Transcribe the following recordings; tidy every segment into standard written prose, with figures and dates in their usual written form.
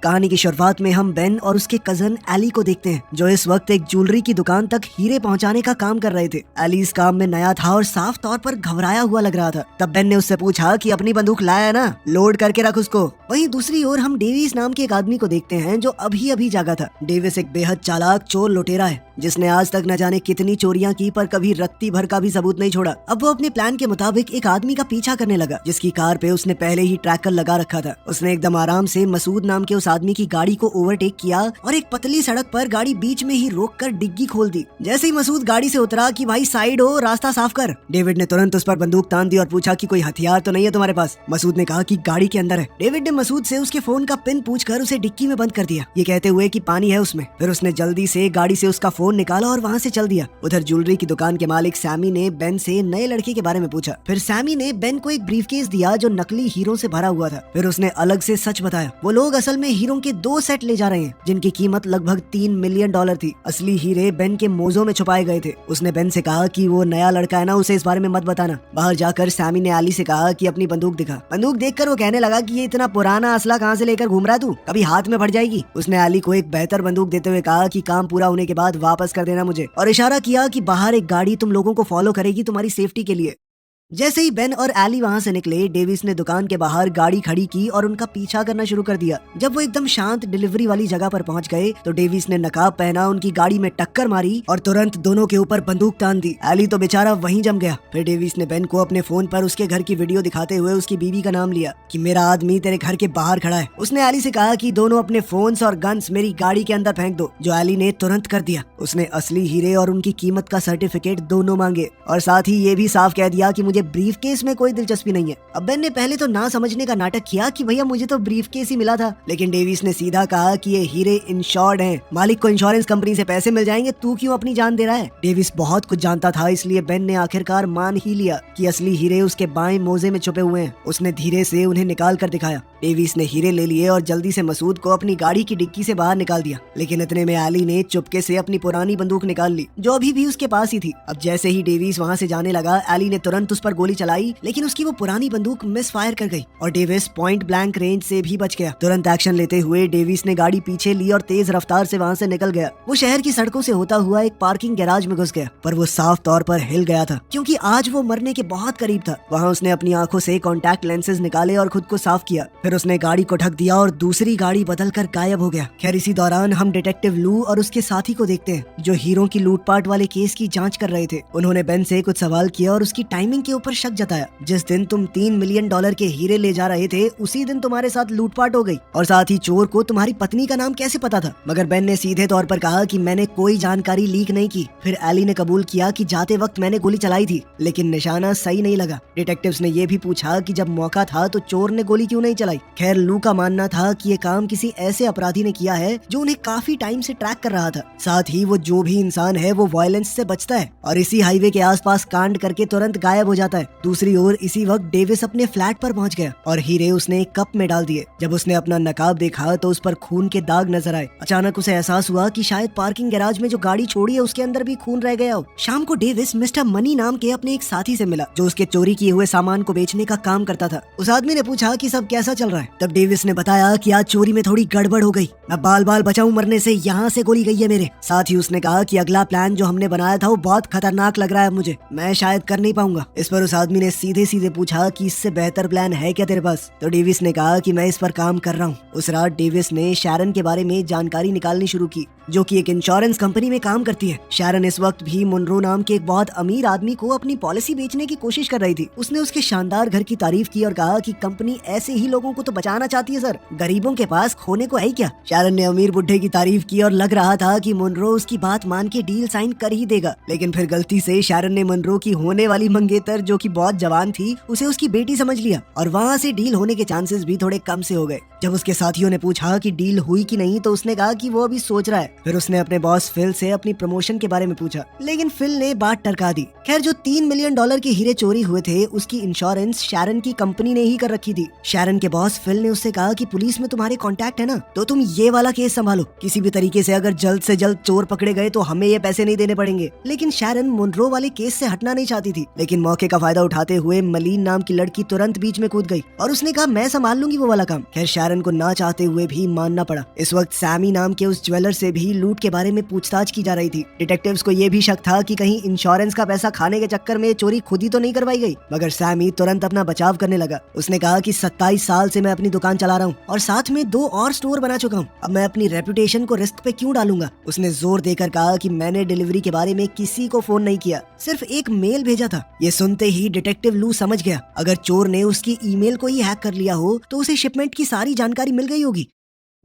कहानी की शुरुआत में हम बेन और उसके कजन एली को देखते हैं, जो इस वक्त एक ज्वेलरी की दुकान तक हीरे पहुंचाने का काम कर रहे थे। एली इस काम में नया था और साफ तौर पर घबराया हुआ लग रहा था। तब बेन ने उससे पूछा कि अपनी बंदूक लाया है ना, लोड करके रख उसको। वहीं दूसरी ओर हम डेविस नाम के एक आदमी को देखते हैं जो अभी अभी जागा था। डेविस एक बेहद चालाक चोर लुटेरा है, जिसने आज तक न जाने कितनी चोरियां की पर कभी रत्ती भर का भी सबूत नहीं छोड़ा। अब वो अपने प्लान के मुताबिक एक आदमी का पीछा करने लगा, जिसकी कार पे उसने पहले ही ट्रैकर लगा रखा था। उसने एकदम आराम से मसूद नाम के उस आदमी की गाड़ी को ओवरटेक किया और एक पतली सड़क पर गाड़ी बीच में ही रोककर डिग्गी खोल दी। जैसे ही मसूद गाड़ी से उतरा कि भाई साइड हो, रास्ता साफ कर, डेविड ने तुरंत उस पर बंदूक तान दी और पूछा कि कोई हथियार तो नहीं है तुम्हारे पास। मसूद ने कहा कि गाड़ी के अंदर है। डेविड ने मसूद से उसके फोन का पिन पूछकर उसे डिक्की में बंद कर दिया, ये कहते हुए कि पानी है उसमें। फिर उसने जल्दी से गाड़ी से उसका फोन निकाला और वहाँ से चल दिया। उधर ज्वेलरी की दुकान के मालिक सैमी ने बेन से नए लड़के के बारे में पूछा। फिर सैमी ने बेन को एक ब्रीफकेस दिया जो नकली हीरों से भरा हुआ था। फिर उसने अलग से सच बताया, वो लोग असल में हीरों के 2 सेट ले जा रहे हैं, जिनकी कीमत लगभग $3 मिलियन थी। असली हीरे बेन के मोजों में छुपाए गए थे। उसने बेन से कहा कि वो नया लड़का है ना, उसे इस बारे में मत बताना। बाहर जाकर सैमी ने एली से कहा कि अपनी बंदूक दिखा। बंदूक देखकर वो कहने लगा कि ये इतना पुराना असला कहाँ से लेकर घूम रहा है तू, कभी हाथ में फट जाएगी। उसने एली को एक बेहतर बंदूक देते हुए कहा कि काम पूरा होने के बाद वापस कर देना मुझे, और इशारा किया कि बाहर एक गाड़ी तुम लोगों को फॉलो करेगी तुम्हारी सेफ्टी के लिए। जैसे ही बेन और एली वहाँ से निकले, डेविस ने दुकान के बाहर गाड़ी खड़ी की और उनका पीछा करना शुरू कर दिया। जब वो एकदम शांत डिलीवरी वाली जगह पर पहुँच गए तो डेविस ने नकाब पहना, उनकी गाड़ी में टक्कर मारी और तुरंत दोनों के ऊपर बंदूक तान दी। एली तो बेचारा वहीं जम गया। फिर डेविस ने बेन को अपने फोन पर उसके घर की वीडियो दिखाते हुए उसकी बीवी का नाम लिया कि मेरा आदमी तेरे घर के बाहर खड़ा है। उसने एली से कहा कि दोनों अपने फोन्स और गन्स मेरी गाड़ी के अंदर फेंक दो, जो एली ने तुरंत कर दिया। उसने असली हीरे और उनकी कीमत का सर्टिफिकेट दोनों मांगे और साथ ही ये भी साफ कह दिया कि मुझे ब्रीफकेस में कोई दिलचस्पी नहीं है। अब बेन ने पहले तो ना समझने का नाटक किया कि भैया मुझे तो ब्रीफकेस ही मिला था, लेकिन डेविस ने सीधा कहा कि ये हीरे इंश्योर्ड हैं, मालिक को इंश्योरेंस कंपनी से पैसे मिल जाएंगे, तू क्यों अपनी जान दे रहा है। डेविस बहुत कुछ जानता था, इसलिए बेन ने आखिरकार मान ही लिया कि असली हीरे उसके बाएं मोजे में छुपे हुए हैं। उसने धीरे से उन्हें निकाल कर दिखाया। डेविस ने हीरे ले लिए और जल्दी से मसूद को अपनी गाड़ी की डिक्की से बाहर निकाल दिया, लेकिन इतने में एली ने चुपके से अपनी पुरानी बंदूक निकाल ली, जो अभी भी उसके पास ही थी। अब जैसे ही डेविस वहाँ से जाने लगा, एली ने तुरंत उस पर गोली चलाई, लेकिन उसकी वो पुरानी बंदूक मिस फायर कर गई और डेविस पॉइंट ब्लैंक रेंज से भी बच गया। तुरंत एक्शन लेते हुए डेविस ने गाड़ी पीछे ली और तेज रफ्तार से वहाँ से निकल गया। वो शहर की सड़कों से होता हुआ एक पार्किंग गैराज में घुस गया, पर वो साफ तौर पर हिल गया था, क्योंकि आज वो मरने के बहुत करीब था। वहाँ उसने अपनी आंखों से कॉन्टैक्ट लेंसेज निकाले और खुद को साफ किया। फिर उसने गाड़ी को ढक दिया और दूसरी गाड़ी बदलकर गायब हो गया। खैर इसी दौरान हम डिटेक्टिव लू और उसके साथी को देखते हैं, जो हीरों की लूटपाट वाले केस की जांच कर रहे थे। उन्होंने बेन से कुछ सवाल किया और उसकी टाइमिंग के ऊपर शक जताया। जिस दिन तुम $3 मिलियन के हीरे ले जा रहे थे, उसी दिन तुम्हारे साथ लूटपाट हो गई, और साथ ही चोर को तुम्हारी पत्नी का नाम कैसे पता था। मगर बेन ने सीधे तौर पर कहा कि मैंने कोई जानकारी लीक नहीं की। फिर एली ने कबूल किया कि जाते वक्त मैंने गोली चलाई थी, लेकिन निशाना सही नहीं लगा। डिटेक्टिव्स ने यह भी पूछा कि जब मौका था तो चोर ने गोली क्यों नहीं चलाई। खैर लू का मानना था कि ये काम किसी ऐसे अपराधी ने किया है जो उन्हें काफी टाइम से ट्रैक कर रहा था। साथ ही वो जो भी इंसान है वो वायलेंस से बचता है और इसी हाईवे के आसपास कांड करके तुरंत गायब हो जाता है। दूसरी ओर इसी वक्त डेविस अपने फ्लैट पर पहुंच गया और हीरे उसने एक कप में डाल दिए। जब उसने अपना नकाब देखा तो उस पर खून के दाग नजर आए। अचानक उसे एहसास हुआ कि शायद पार्किंग गैराज में जो गाड़ी छोड़ी है उसके अंदर भी खून रह गया हो। शाम को डेविस मिस्टर मनी नाम के अपने एक साथी से मिला, जो उसके चोरी किए हुए सामान को बेचने का काम करता था। उस आदमी ने पूछा कि सब कैसा चल रहा है। तब डेविस ने बताया कि आज चोरी में थोड़ी गड़बड़ हो गई, मैं बाल बाल बचाऊं मरने से, यहाँ से गोली गई है मेरे। साथ ही उसने कहा कि अगला प्लान जो हमने बनाया था वो बहुत खतरनाक लग रहा है मुझे, मैं शायद कर नहीं पाऊंगा। इस पर उस आदमी ने सीधे सीधे पूछा कि इससे बेहतर प्लान है क्या तेरे पास। तो डेविस ने कहा कि मैं इस पर काम कर रहा हूँ। उस रात डेविस ने शैरन के बारे में जानकारी निकालनी शुरू की, जो कि एक इंश्योरेंस कंपनी में काम करती है। शैरन इस वक्त भी मुनरो नाम के एक बहुत अमीर आदमी को अपनी पॉलिसी बेचने की कोशिश कर रही थी। उसने उसके शानदार घर की तारीफ की और कहा कि कंपनी ऐसे ही लोगों को तो बचाना चाहती है सर, गरीबों के पास खोने को है क्या। शैरन ने अमीर बुढ़े की तारीफ की और लग रहा था कि मुनरो उसकी बात मान के डील साइन कर ही देगा, लेकिन फिर गलती से शैरन ने मुनरो की होने वाली मंगेतर, जो कि बहुत जवान थी, उसे उसकी बेटी समझ लिया और वहाँ से डील होने के चांसेस भी थोड़े कम से हो गए। जब उसके साथियों ने पूछा कि डील हुई कि नहीं तो उसने कहा कि वो अभी सोच रहा है। फिर उसने अपने बॉस फिल से अपनी प्रमोशन के बारे में पूछा, लेकिन फिल ने बात टरका दी। खैर जो $3 मिलियन के हीरे चोरी हुए थे उसकी इंश्योरेंस शैरन की कंपनी ने ही कर रखी थी। शैरन के बॉस बॉस फिल ने उससे कहा कि पुलिस में तुम्हारे कांटेक्ट है ना, तो तुम ये वाला केस संभालो। किसी भी तरीके से अगर जल्द से जल्द चोर पकड़े गए तो हमें ये पैसे नहीं देने पड़ेंगे। लेकिन शैरन मुनरो वाले केस से हटना नहीं चाहती थी, लेकिन मौके का फायदा उठाते हुए मलीन नाम की लड़की तुरंत बीच में कूद गई और उसने कहा मैं संभाल लूंगी वो वाला काम। खैर शैरन को ना चाहते हुए भी मानना पड़ा। इस वक्त सैमी नाम के उस ज्वेलर से भी लूट के बारे में पूछताछ की जा रही थी। डिटेक्टिव्स को ये भी शक था कि कहीं इंश्योरेंस का पैसा खाने के चक्कर में चोरी खुद ही तो नहीं करवाई गई। मगर सैमी तुरंत अपना बचाव करने लगा। उसने कहा कि 27 साल से मैं अपनी दुकान चला रहा हूँ और साथ में 2 और स्टोर बना चुका हूँ। अब मैं अपनी रेपुटेशन को रिस्क पे क्यों डालूंगा। उसने जोर देकर कहा कि मैंने डिलीवरी के बारे में किसी को फोन नहीं किया, सिर्फ एक मेल भेजा था। ये सुनते ही डिटेक्टिव लू समझ गया, अगर चोर ने उसकी ईमेल को ही हैक कर लिया हो तो उसे शिपमेंट की सारी जानकारी मिल गई होगी।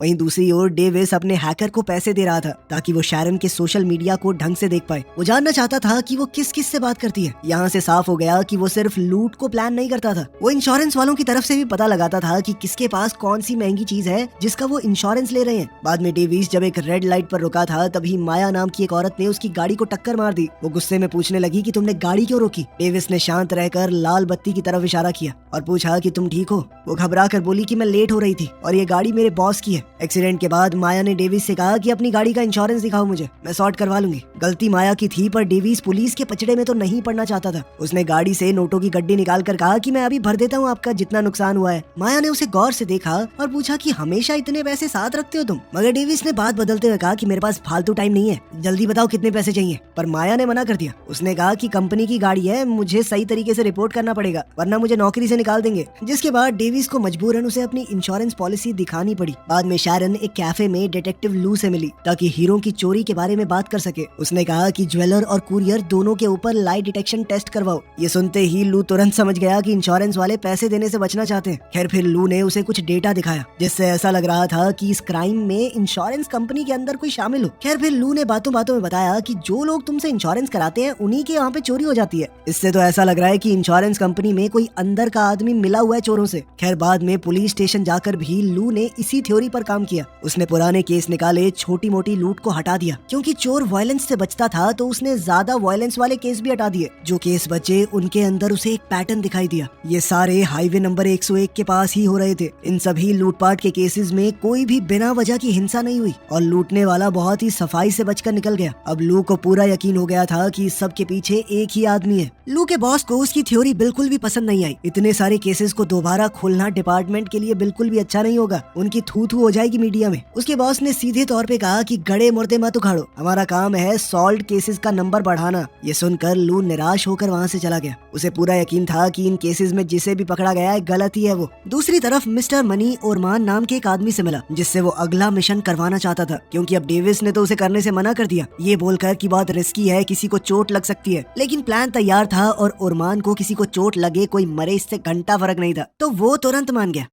वहीं दूसरी ओर डेविस अपने हैकर को पैसे दे रहा था ताकि वो शैरन के सोशल मीडिया को ढंग से देख पाए। वो जानना चाहता था कि वो किस किस से बात करती है। यहाँ से साफ हो गया कि वो सिर्फ लूट को प्लान नहीं करता था, वो इंश्योरेंस वालों की तरफ से भी पता लगाता था कि किसके पास कौन सी महंगी चीज है जिसका वो इंश्योरेंस ले रहे हैं। बाद में डेविस जब एक रेड लाइट पर रुका था तभी माया नाम की एक औरत ने उसकी गाड़ी को टक्कर मार दी। वो गुस्से में पूछने लगी कि तुमने गाड़ी क्यों रोकी। डेविस ने शांत रहकर लाल बत्ती की तरफ इशारा किया और पूछा कि तुम ठीक हो। वो घबरा कर बोली कि मैं लेट हो रही थी और ये गाड़ी मेरे बॉस की है। एक्सीडेंट के बाद माया ने डेविस से कहा कि अपनी गाड़ी का इंश्योरेंस दिखाओ मुझे, मैं सॉर्ट करवा लूंगी। गलती माया की थी पर डेविस पुलिस के पचड़े में तो नहीं पड़ना चाहता था। उसने गाड़ी से नोटों की गड्डी निकाल कर कहा कि मैं अभी भर देता हूँ आपका जितना नुकसान हुआ है। माया ने उसे गौर से देखा और पूछा कि हमेशा इतने पैसे साथ रखते हो तुम। मगर डेविस ने बात बदलते हुए कहा कि मेरे पास फालतू टाइम नहीं है, जल्दी बताओ कितने पैसे चाहिए। पर माया ने मना कर दिया। उसने कहा कि कंपनी की गाड़ी है, मुझे सही तरीके से रिपोर्ट करना पड़ेगा वरना मुझे नौकरी से निकाल देंगे। जिसके बाद डेविस को मजबूरन उसे अपनी इंश्योरेंस पॉलिसी दिखानी पड़ी। बाद में शैरन एक कैफे में डिटेक्टिव लू से मिली ताकि हीरो की चोरी के बारे में बात कर सके। उसने कहा कि ज्वेलर और कुरियर दोनों के ऊपर लाई डिटेक्शन टेस्ट करवाओ। ये सुनते ही लू तुरंत समझ गया कि इंश्योरेंस वाले पैसे देने से बचना चाहते हैं। खैर फिर लू ने उसे कुछ डेटा दिखाया जिससे ऐसा लग रहा था कि इस क्राइम में इंश्योरेंस कंपनी के अंदर कोई शामिल हो। खैर फिर लू ने बातों बातों में बताया कि जो लोग तुमसे इंश्योरेंस कराते हैं उन्हीं के यहाँ पे चोरी हो जाती है। इससे तो ऐसा लग रहा है कि इंश्योरेंस कंपनी में कोई अंदर का आदमी मिला हुआ है चोरों से। खैर बाद में पुलिस स्टेशन जाकर भी लू ने इसी थ्योरी पर काम किया। उसने पुराने केस निकाले, छोटी मोटी लूट को हटा दिया। क्योंकि चोर वायलेंस से बचता था तो उसने ज्यादा वायलेंस वाले केस भी हटा दिए। जो केस बचे उनके अंदर उसे एक पैटर्न दिखाई दिया। ये सारे हाईवे नंबर 101 के पास ही हो रहे थे। इन सभी लूटपाट के केसेस में कोई भी बिना वजह की हिंसा नहीं हुई और लूटने वाला बहुत ही सफाई से बचकर निकल गया। अब लू को पूरा यकीन हो गया था कि इस सब के पीछे एक ही आदमी है। लू के बॉस को उसकी थ्योरी बिल्कुल भी पसंद नहीं आई। इतने सारे केसेस को दोबारा खोलना डिपार्टमेंट के लिए बिल्कुल भी अच्छा नहीं होगा, उनकी थू थू हो जाएगी मीडिया में। उसके बॉस ने सीधे तौर पे कहा कि गड़े मुर्दे मत उखाड़ो, हमारा काम है सॉल्व केसेस का नंबर बढ़ाना। ये सुनकर लू निराश होकर वहाँ से चला गया। उसे पूरा यकीन था कि इन केसेस में जिसे भी पकड़ा गया है गलत ही है वो। दूसरी तरफ मिस्टर मनी ओरमान नाम के एक आदमी से मिला जिससे वो अगला मिशन करवाना चाहता था, क्योंकि अब डेविस ने तो उसे करने से मना कर दिया, ये बोलकर कि बहुत रिस्की है, किसी को चोट लग सकती है। लेकिन प्लान तैयार था और ओरमान को किसी को चोट लगे कोई मरे इससे घंटा फर्क नहीं था, तो वो तुरंत मान गया।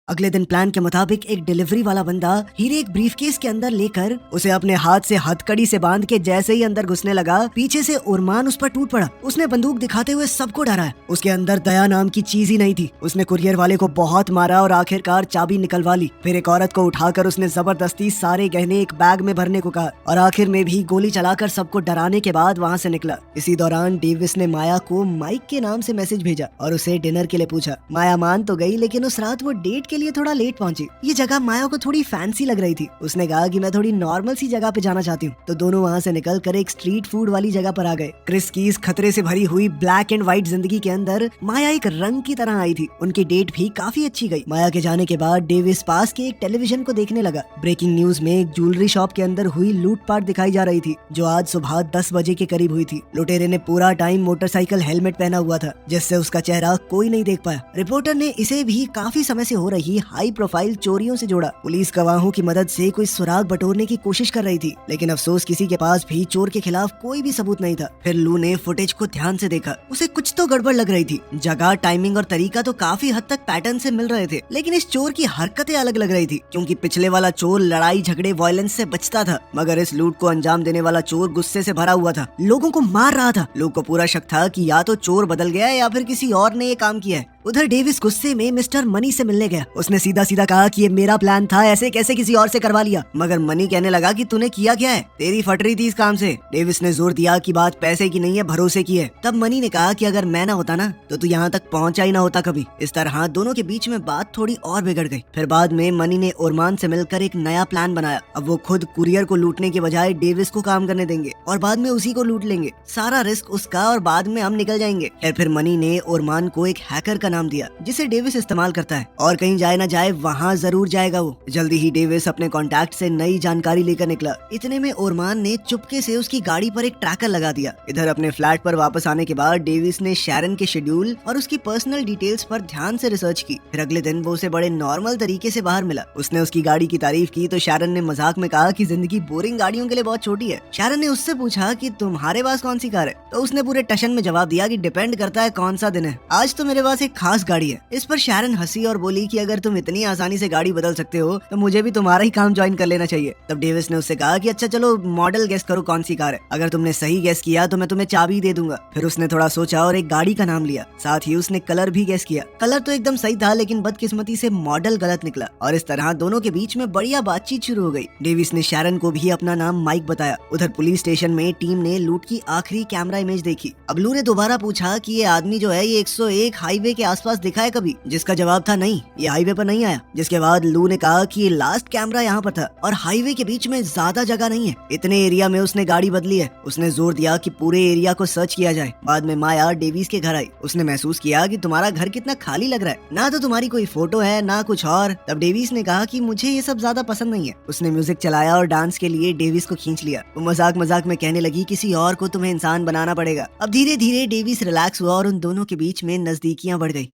अगले दिन प्लान के मुताबिक एक डिलीवरी वाला बंदा हीरे एक ब्रीफकेस के अंदर लेकर उसे अपने हाथ से हथकड़ी से बांध के जैसे ही अंदर घुसने लगा, पीछे से उरमान उस पर टूट पड़ा। उसने बंदूक दिखाते हुए सबको डराया। उसके अंदर दया नाम की चीज ही नहीं थी। उसने कुरियर वाले को बहुत मारा और आखिरकार चाबी निकलवा ली। फिर एक औरत को उठाकर उसने जबरदस्ती सारे गहने एक बैग में भरने को कहा और आखिर में भी गोली चलाकर सबको डराने के बाद वहाँ से निकला। इसी दौरान डेविस ने माया को माइक के नाम से मैसेज भेजा और उसे डिनर के लिए पूछा। माया मान तो गई, लेकिन उस रात वो डेट के लिए थोड़ा लेट पहुंची। ये जगह माया को थोड़ी फैंसी लग रही थी। उसने कहा कि मैं थोड़ी नॉर्मल सी जगह पे जाना चाहती हूँ, तो दोनों वहाँ से निकलकर एक स्ट्रीट फूड वाली जगह पर आ गए। क्रिस की इस खतरे से भरी हुई ब्लैक एंड व्हाइट जिंदगी के अंदर माया एक रंग की तरह आई थी। उनकी डेट भी काफी अच्छी गई। माया के जाने के बाद डेविस पास के एक टेलीविजन को देखने लगा। ब्रेकिंग न्यूज में एक ज्वेलरी शॉप के अंदर हुई लूटपाट दिखाई जा रही थी, जो आज सुबह 10 बजे के करीब हुई थी। लुटेरे ने पूरा टाइम मोटरसाइकिल हेलमेट पहना हुआ था, जिससे उसका चेहरा कोई नहीं देख पाया। रिपोर्टर ने इसे भी काफी समय से हो रही हाई प्रोफाइल चोरियों से जोड़ा। पुलिस गवाहों की मदद से कोई सुराग बटोरने की कोशिश कर रही थी, लेकिन अफसोस किसी के पास भी चोर के खिलाफ कोई भी सबूत नहीं था। फिर लू ने फुटेज को ध्यान से देखा। उसे कुछ तो गड़बड़ लग रही थी। जगह, टाइमिंग और तरीका तो काफी हद तक पैटर्न से मिल रहे थे, लेकिन इस चोर की हरकतें अलग लग रही थी, क्योंकि पिछले वाला चोर लड़ाई झगड़े वायलेंस से बचता था, मगर इस लूट को अंजाम देने वाला चोर गुस्से से भरा हुआ था, लोगों को मार रहा था। लोग को पूरा शक था कि या तो चोर बदल गया है या फिर किसी और ने ये काम किया है। उधर डेविस गुस्से में मिस्टर मनी से मिलने गया। उसने सीधा सीधा कहा कि ये मेरा प्लान था, ऐसे कैसे किसी और से करवा लिया। मगर मनी कहने लगा कि तूने किया क्या है, तेरी फट रही थी इस काम से। डेविस ने जोर दिया कि बात पैसे की नहीं है, भरोसे की है। तब मनी ने कहा कि अगर मैं ना होता ना तो तू यहाँ तक पहुँचा ही ना होता कभी। इस तरह दोनों के बीच में बात थोड़ी और बिगड़ गई। फिर बाद में मनी ने ओरमान से मिलकर एक नया प्लान बनाया। अब वो खुद कुरियर को लूटने के बजाय डेविस को काम करने देंगे और बाद में उसी को लूट लेंगे। सारा रिस्क उसका और बाद में हम निकल जाएंगे। फिर मनी ने ओरमान को एक हैकर का नाम दिया जिसे डेविस इस्तेमाल करता है और कहीं जाए ना जाए वहाँ जरूर जाएगा वो। जल्दी ही डेविस अपने कॉन्टैक्ट से नई जानकारी लेकर निकला। इतने में ओरमान ने चुपके से उसकी गाड़ी पर एक ट्रैकर लगा दिया। इधर अपने फ्लैट पर वापस आने के बाद डेविस ने शैरन के शेड्यूल और उसकी पर्सनल डिटेल्स पर ध्यान से रिसर्च की। फिर अगले दिन वो उसे बड़े नॉर्मल तरीके से बाहर मिला। उसने उसकी गाड़ी की तारीफ की तो शैरन ने मजाक में कहा कि जिंदगी बोरिंग गाड़ियों के लिए बहुत छोटी है। शैरन ने उससे पूछा कि तुम्हारे पास कौन सी कार है, तो उसने पूरे टशन में जवाब दिया कि डिपेंड करता है कौन सा दिन है, आज तो मेरे पास एक खास गाड़ी है। इस पर शैरन हंसी और बोली कि अगर तुम इतनी आसानी से गाड़ी बदल सकते हो तो मुझे भी तुम्हारा ही काम ज्वाइन कर लेना चाहिए। तब डेविस ने उससे कहा कि अच्छा चलो मॉडल गेस करो कौन सी कार है, अगर तुमने सही गेस किया तो मैं तुम्हें चाबी दे दूंगा। फिर उसने थोड़ा सोचा और एक गाड़ी का नाम लिया, साथ ही उसने कलर भी गेस किया। कलर तो एकदम सही था लेकिन बदकिस्मती से मॉडल गलत निकला और इस तरह दोनों के बीच में बढ़िया बातचीत शुरू हो गई। डेविस ने शैरन को भी अपना नाम माइक बताया। उधर पुलिस स्टेशन में टीम ने लूट की आखिरी कैमरा इमेज देखी। अब लू ने दोबारा पूछा कि ये आदमी जो है ये 101 हाईवे के आसपास दिखा है कभी, जिसका जवाब था नहीं, ये हाईवे पर नहीं आया। जिसके बाद लू ने कहा कि ये लास्ट कैमरा यहाँ पर था और हाईवे के बीच में ज्यादा जगह नहीं है, इतने एरिया में उसने गाड़ी बदली है। उसने जोर दिया कि पूरे एरिया को सर्च किया जाए। बाद में माया डेविस के घर आई। उसने महसूस किया कि तुम्हारा घर कितना खाली लग रहा है, ना तो तुम्हारी कोई फोटो है ना कुछ और। तब डेविस ने कहा कि मुझे ये सब ज्यादा पसंद नहीं है। उसने म्यूजिक चलाया और डांस के लिए डेविस को खींच लिया। वो मजाक मजाक में कहने लगी किसी और को तुम्हें इंसान बनाना पड़ेगा। अब धीरे धीरे डेविस रिलैक्स हुआ और उन दोनों के बीच में नजदीकियां बढ़ गई।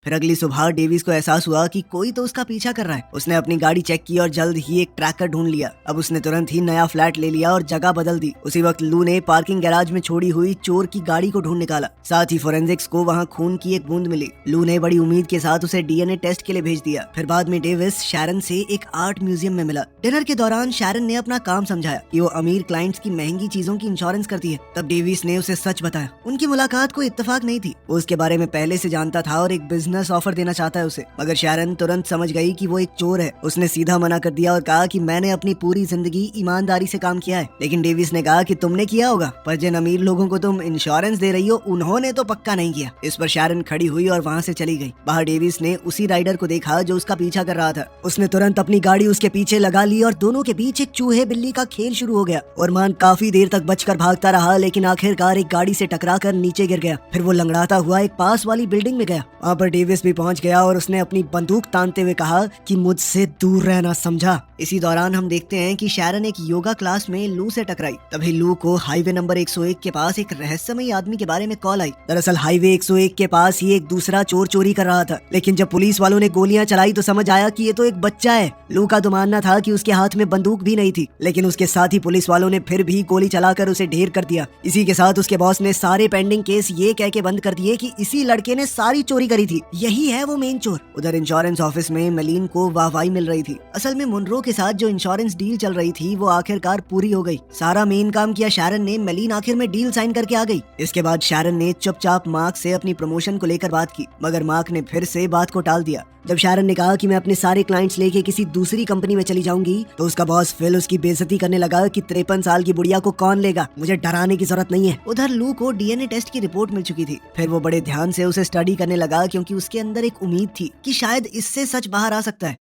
फिर अगली सुबह डेविस को एहसास हुआ कि कोई तो उसका पीछा कर रहा है। उसने अपनी गाड़ी चेक की और जल्द ही एक ट्रैकर ढूंढ लिया। अब उसने तुरंत ही नया फ्लैट ले लिया और जगह बदल दी। उसी वक्त लू ने पार्किंग गैराज में छोड़ी हुई चोर की गाड़ी को ढूंढ निकाला। साथ ही फोरेंसिक्स को वहां खून की एक बूंद मिली। लू ने बड़ी उम्मीद के साथ उसे डीएनए टेस्ट के लिए भेज दिया। फिर बाद में डेविस शैरन से एक आर्ट म्यूजियम में मिला। डिनर के दौरान शैरन ने अपना काम समझाया कि वो अमीर क्लाइंट्स की महंगी चीजों की इंश्योरेंस करती है। तब डेविस ने उसे सच बताया। उनकी मुलाकात कोई इत्तेफाक नहीं थी, वो उसके बारे में पहले से जानता था और एक बिजनेस ऑफर देना चाहता है उसे। मगर शैरन तुरंत समझ गई कि वो एक चोर है। उसने सीधा मना कर दिया और कहा कि मैंने अपनी पूरी जिंदगी ईमानदारी से काम किया है। लेकिन डेविस ने कहा कि तुमने किया होगा, पर जिन अमीर लोगों को तुम इंश्योरेंस दे रही हो उन्होंने तो पक्का नहीं किया। इस पर शैरन खड़ी हुई और वहाँ से चली गई। बाहर डेविस ने उसी राइडर को देखा जो उसका पीछा कर रहा था। उसने तुरंत अपनी गाड़ी उसके पीछे लगा ली और दोनों के बीच एक चूहे बिल्ली का खेल शुरू हो गया। ओरमान काफी देर तक बचकर भागता रहा लेकिन आखिरकार एक गाड़ी से टकराकर नीचे गिर गया। फिर वो लंगड़ाता हुआ एक पास वाली बिल्डिंग में गया। वहाँ पर डेविस भी पहुंच गया और उसने अपनी बंदूक तानते हुए कहा कि मुझसे दूर रहना, समझा। इसी दौरान हम देखते हैं कि शैरन एक योगा क्लास में लू से टकराई। तभी लू को हाईवे नंबर 101 के पास एक रहस्यमयी आदमी के बारे में कॉल आई। दरअसल हाईवे 101 के पास ही एक दूसरा चोर चोरी कर रहा था। लेकिन जब पुलिस वालों ने गोलियां चलाई तो समझ आया कि ये तो एक बच्चा है। लू का तो मानना था कि उसके हाथ में बंदूक भी नहीं थी, लेकिन उसके साथ ही पुलिस वालों ने फिर भी गोली चलाकर उसे ढेर कर दिया। इसी के साथ उसके बॉस ने सारे पेंडिंग केस ये कह के बंद कर दिए कि इसी लड़के ने सारी चोरी करी थी, यही है वो मेन चोर। उधर इंश्योरेंस ऑफिस में मेलिन को वाहवाही मिल रही थी। असल में मुनरो के साथ जो इंश्योरेंस डील चल रही थी वो आखिरकार पूरी हो गई। सारा मेन काम किया शैरन ने, मेलिन आखिर में डील साइन करके आ गई। इसके बाद शैरन ने चुपचाप मार्क से अपनी प्रमोशन को लेकर बात की, मगर मार्क ने फिर से बात को टाल दिया। जब शैरन ने कहा कि मैं अपने सारे क्लाइंट्स लेके किसी दूसरी कंपनी में चली जाऊंगी तो उसका बॉस फिल उसकी बेइज्जती करने लगा कि 53 साल की बुढ़िया को कौन लेगा, मुझे डराने की जरूरत नहीं है। उधर लू को डीएनए टेस्ट की रिपोर्ट मिल चुकी थी। फिर वो बड़े ध्यान से उसे स्टडी करने लगा क्योंकि उसके अंदर एक उम्मीद थी कि शायद इससे सच बाहर आ सकता है।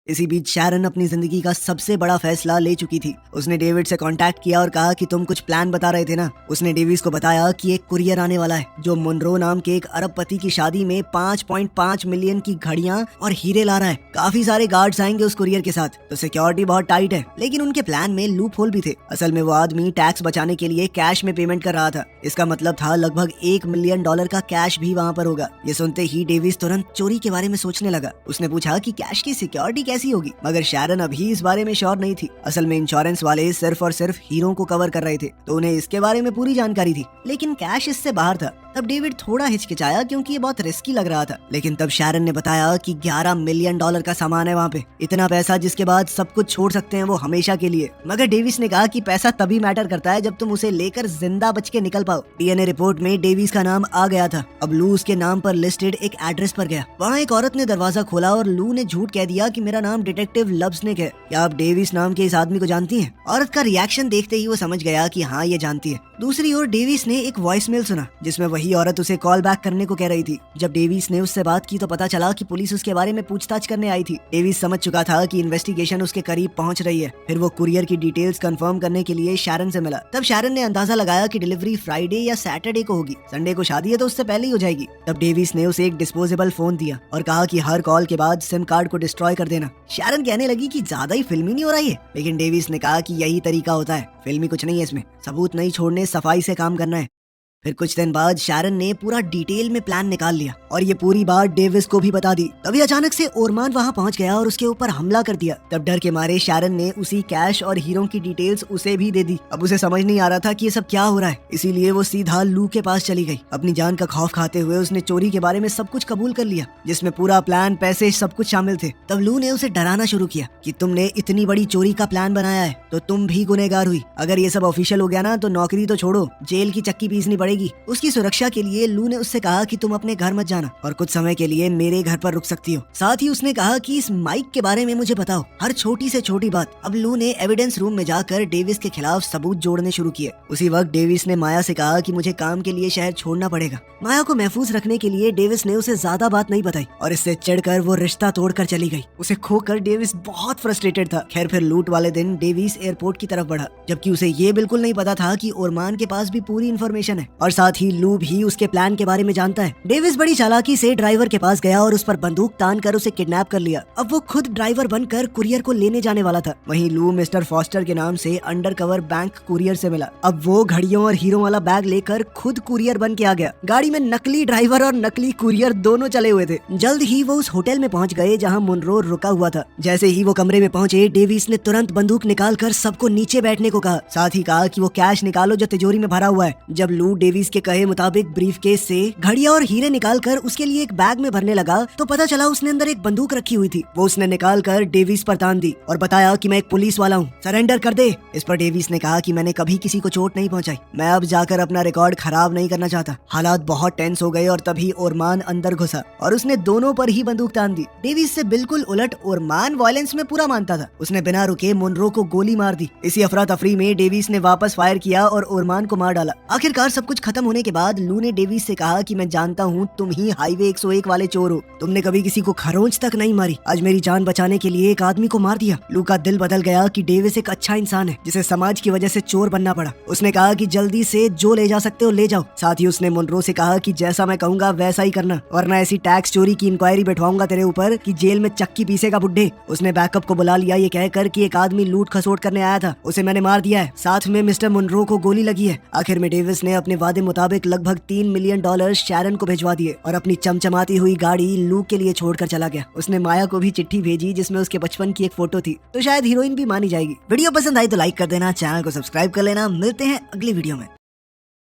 इसी बीच शैरन अपनी जिंदगी का सबसे बड़ा फैसला ले चुकी थी। उसने डेविड से कांटेक्ट किया और कहा कि तुम कुछ प्लान बता रहे थे ना। उसने डेविस को बताया कि एक कुरियर आने वाला है जो मुनरो नाम के एक अरबपति की शादी में 5.5 मिलियन की घड़ियां और हीरे ला रहा है। काफी सारे गार्ड्स आएंगे उस कुरियर के साथ, तो सिक्योरिटी बहुत टाइट है। लेकिन उनके प्लान में लूप होल भी थे। असल में वो आदमी टैक्स बचाने के लिए कैश में पेमेंट कर रहा था। इसका मतलब था लगभग $1 मिलियन का कैश भी वहाँ पर होगा। ये सुनते ही डेविस तुरंत चोरी के बारे में सोचने लगा। उसने पूछा कि कैश की सिक्योरिटी कैसी होगी, मगर शैरन अभी इस बारे में श्योर नहीं थी। असल में इंश्योरेंस वाले सिर्फ और सिर्फ हीरो को कवर कर रहे थे, तो उन्हें इसके बारे में पूरी जानकारी थी, लेकिन कैश इससे बाहर था। तब डेविड थोड़ा हिचकिचाया क्योंकि ये बहुत रिस्की लग रहा था, लेकिन तब शैरन ने बताया कि $11 मिलियन का सामान है वहाँ पे, इतना पैसा जिसके बाद सब कुछ छोड़ सकते हैं वो हमेशा के लिए। मगर डेविस ने कहा कि पैसा तभी मैटर करता है जब तुम उसे लेकर जिंदा बच के निकल पाओ। डीएनए रिपोर्ट में डेविस का नाम आ गया था। अब लू उसके नाम पर लिस्टेड एक एड्रेस पर गया। वहाँ एक औरत ने दरवाजा खोला और लू ने झूठ कह दिया कि मेरा नाम डिटेक्टिव लब्सनिक है, क्या आप डेविस नाम के इस आदमी को जानती हैं? औरत का रिएक्शन देखते ही वो समझ गया कि हाँ ये जानती है। दूसरी ओर डेविस ने एक वॉइसमेल सुना जिसमें वही औरत उसे कॉल बैक करने को कह रही थी। जब डेविस ने उससे बात की तो पता चला कि पुलिस उसके बारे में पूछताछ करने आई थी। डेविस समझ चुका था कि इन्वेस्टिगेशन उसके करीब पहुंच रही है। फिर वो कुरियर की डिटेल्स कंफर्म करने के लिए शैरन से मिला। तब शैरन ने अंदाजा लगाया कि डिलीवरी फ्राइडे या सैटरडे को होगी, संडे को शादी है तो उससे पहले ही हो जाएगी। तब डेविस ने उसे एक डिस्पोजेबल फोन दिया और कहा कि हर कॉल के बाद सिम कार्ड को डिस्ट्रॉय कर देना। शैरन कहने लगी कि ज्यादा ही फिल्मी नहीं हो रहा है, लेकिन डेविस ने कहा कि यही तरीका होता है, फिल्मी कुछ नहीं है इसमें, सबूत नहीं छोड़ने सफाई से काम करना है। फिर कुछ दिन बाद शैरन ने पूरा डिटेल में प्लान निकाल लिया और ये पूरी बात डेविस को भी बता दी। तभी अचानक से ओरमान वहाँ पहुँच गया और उसके ऊपर हमला कर दिया। तब डर के मारे शैरन ने उसी कैश और हीरो की डिटेल्स उसे भी दे दी। अब उसे समझ नहीं आ रहा था कि ये सब क्या हो रहा है, इसीलिए वो सीधा लू के पास चली गई। अपनी जान का खौफ खाते हुए उसने चोरी के बारे में सब कुछ कबूल कर लिया, जिसमें पूरा प्लान, पैसे, सब कुछ शामिल थे। तब लू ने उसे डराना शुरू किया कि तुमने इतनी बड़ी चोरी का प्लान बनाया है तो तुम भी गुनहगार हुई। अगर ये सब ऑफिशियल हो गया ना तो नौकरी तो छोड़ो, जेल की चक्की पीसनी पड़ेगी। उसकी सुरक्षा के लिए लू ने उससे कहा कि तुम अपने घर मत जाना और कुछ समय के लिए मेरे घर पर रुक सकती हो। साथ ही उसने कहा कि इस माइक के बारे में मुझे बताओ, हर छोटी से छोटी बात। अब लू ने एविडेंस रूम में जाकर डेविस के खिलाफ सबूत जोड़ने शुरू किए। उसी वक्त डेविस ने माया से कहा कि मुझे काम के लिए शहर छोड़ना पड़ेगा। माया को महफूज रखने के लिए डेविस ने उसे ज्यादा बात नहीं बताई और इससे चिढ़कर वो रिश्ता तोड़कर चली गई। उसे खोकर डेविस बहुत फ्रस्ट्रेटेड था। खैर फिर लूट वाले दिन डेविस एयरपोर्ट की तरफ बढ़ा, जबकि उसे ये बिल्कुल नहीं पता था कि ओरमान के पास भी पूरी इन्फॉर्मेशन है और साथ ही लू भी उसके प्लान के बारे में जानता है। डेविस बड़ी चालाकी से ड्राइवर के पास गया और उस पर बंदूक तान कर उसे किडनैप कर लिया। अब वो खुद ड्राइवर बनकर कुरियर को लेने जाने वाला था। वहीं लू मिस्टर फॉस्टर के नाम से अंडरकवर बैंक कुरियर से मिला। अब वो घड़ियों और हीरो वाला बैग लेकर खुद कुरियर बन के आ गया। गाड़ी में नकली ड्राइवर और नकली कुरियर दोनों चले हुए थे। जल्द ही वो उस होटल में पहुंच गए जहां मुनरो रुका हुआ था। जैसे ही वो कमरे में पहुंचे डेविस ने तुरंत बंदूक निकालकर सबको नीचे बैठने को कहा। साथ ही कहा कि वो कैश निकालो जो तिजोरी में भरा हुआ है। जब लू डेविस के कहे मुताबिक ब्रीफकेस से घड़ियां और हीरे निकालकर उसके लिए एक बैग में भरने लगा तो पता चला उसने अंदर एक बंदूक रखी हुई थी। वो उसने निकालकर डेविस पर तान दी और बताया कि मैं एक पुलिस वाला हूँ, सरेंडर कर दे। इस पर डेविस ने कहा कि मैंने कभी किसी को चोट नहीं पहुंचाई, मैं अब जाकर अपना रिकॉर्ड खराब नहीं करना चाहता। हालात बहुत टेंस हो गए और तभी ओरमान अंदर घुसा और उसने दोनों पर ही बंदूक तान दी। डेविस से बिल्कुल उलट ओरमान वायलेंस में पूरा मानता था। उसने बिना रुके मुनरो को गोली मार दी। इसी अफरा तफरी में डेविस ने वापस फायर किया और ओरमान को मार डाला। आखिरकार सब कुछ खत्म होने के बाद लू ने डेविस से कहा कि मैं जानता हूँ तुम ही हाईवे 101 वाले चोर हो, तुमने कभी किसी को खरोंच तक नहीं मारी, आज मेरी जान बचाने के लिए एक आदमी को मार दिया। लू का दिल बदल गया कि डेविस एक अच्छा इंसान है जिसे समाज की वजह से चोर बनना पड़ा। उसने कहा कि जल्दी से जो ले जा सकते हो ले जाओ। साथ ही उसने मुनरो से कहा कि जैसा मैं कहूँगा वैसा ही करना, वरना ऐसी टैक्स चोरी की इंक्वायरी बैठवाऊंगा तेरे ऊपर कि जेल में चक्की पीसेगा बुड्ढे। उसने बैकअप को बुला लिया ये कहकर कि एक आदमी लूट खसोट करने आया था, उसे मैंने मार दिया है, साथ में मिस्टर मुनरो को गोली लगी है। आखिर में डेविस ने अपने वादे मुताबिक लगभग $3 मिलियन शैरन को भिजवा दिए और अपनी चमचमाती हुई गाड़ी लू के लिए छोड़कर चला गया। उसने माया को भी चिट्ठी भेजी जिसमें उसके बचपन की एक फोटो थी, तो शायद हीरोइन भी मानी जाएगी। वीडियो पसंद आई तो लाइक कर देना, चैनल को सब्सक्राइब कर लेना। मिलते हैं अगली वीडियो में।